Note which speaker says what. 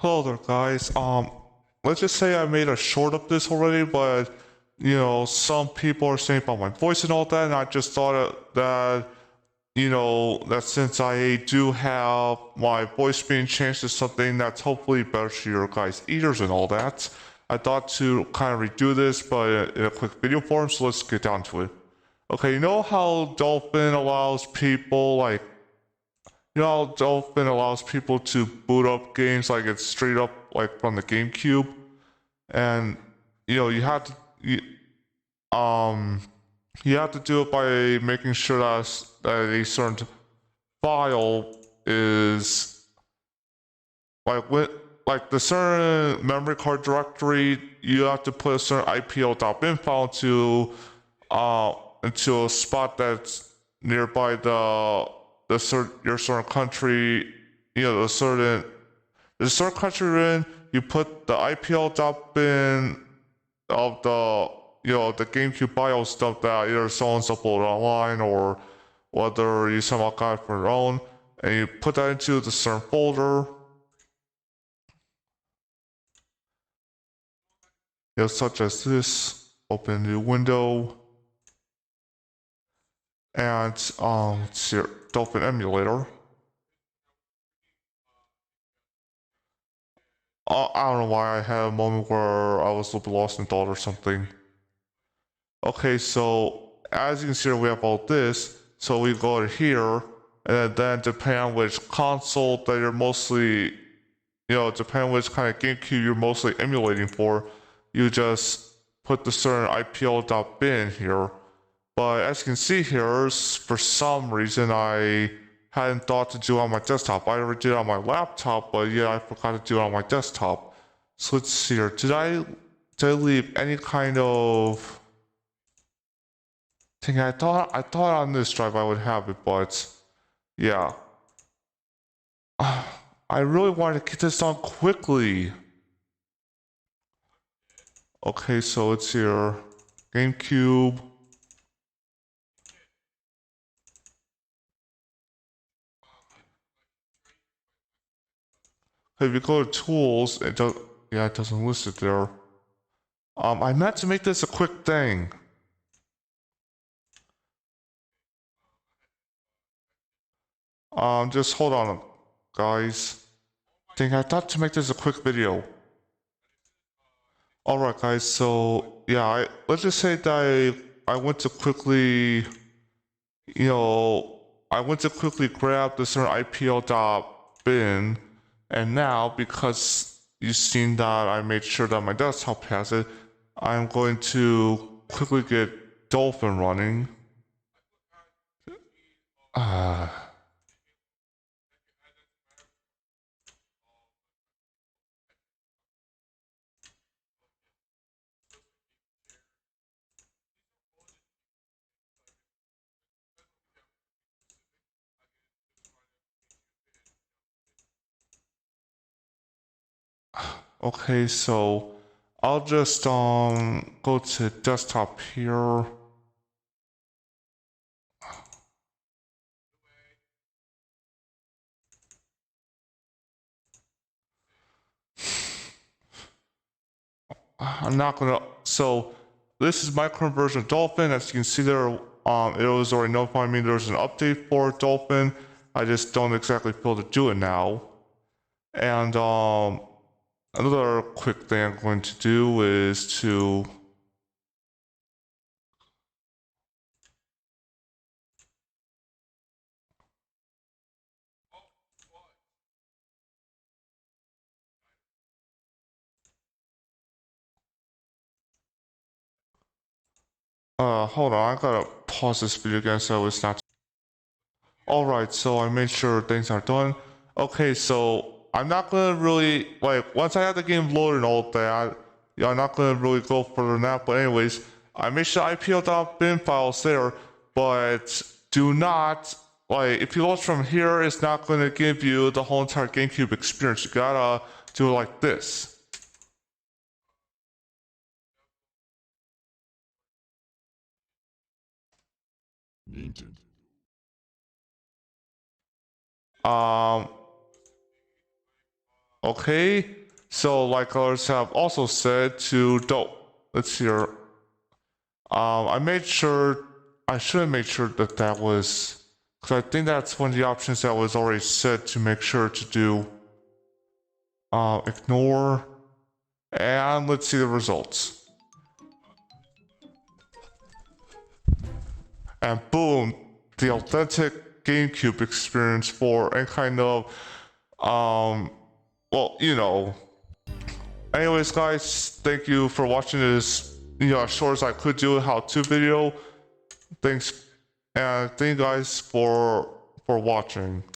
Speaker 1: Hello there, guys. Let's just say I made a short of this already, but some people are saying about my voice and all that, and I just thought that that since I do have my voice being changed to something that's hopefully better to your guys' ears and all that, I thought to kind of redo this, but in a quick video form. So let's get down to it. Okay, you know how Dolphin allows people Dolphin allows people to boot up games like it's straight up like from the GameCube, and you have to um you have to do it by making sure that a certain file is like the certain memory card directory. You have to put a certain IPL.bin file uh into a spot that's nearby your certain country. The certain country you're in. You put the IPL.bin of the GameCube BIOS stuff that either someone's uploaded online or whether you somehow got it for your own, and you put that into the certain folder. Such as this. Open a new window, and let's see, Dolphin emulator. I don't know why I had a moment where I was a little bit lost in thought or something. Okay, so as you can see, we have all this. So we go to here, and then depending on which console that you're mostly, depending on which kind of GameCube you're mostly emulating for, you just put the certain IPL.bin here. But as you can see here, for some reason I hadn't thought to do it on my desktop. I already did it on my laptop, but yeah, I forgot to do it on my desktop. So let's see here. Did I leave any kind of thing? I thought on this drive I would have it, but yeah. I really wanted to get this done quickly. Okay, so it's here. GameCube. If you go to tools, it doesn't list it there. I meant to make this a quick thing. Just hold on, guys. I thought to make this a quick video. Alright, guys, so yeah, let's just say that I went to quickly, I went to quickly grab the certain IPL.bin, and now because you've seen that I made sure that my desktop has it, I'm going to quickly get Dolphin running. Okay, so I'll just go to desktop here. I'm not gonna. So this is my current version of Dolphin. As you can see there, it was already notifying me there's an update for Dolphin. I just don't exactly feel to do it now. And another quick thing I'm going to do is to. Hold on, I gotta pause this video again so it's not. Alright, so I made sure things are done. Okay, so I'm not gonna really, like, once I have the game loaded and all that, yeah, I'm not gonna really go further than that, but anyways, I made sure IPL.bin files there, but do not, like, if you launch from here, it's not gonna give you the whole entire GameCube experience. You gotta do it like this.
Speaker 2: Nintendo.
Speaker 1: Um, Okay, so like others have also said to don't. Let's see here. I made sure I should have made sure that that was because I think that's one of the options that was already set to make sure to do. Ignore, and let's see the results. And boom, the authentic GameCube experience for any kind of, well, you know. Anyways, guys, thank you for watching this, as short as I could do a how-to video. Thanks, and thank you guys for watching.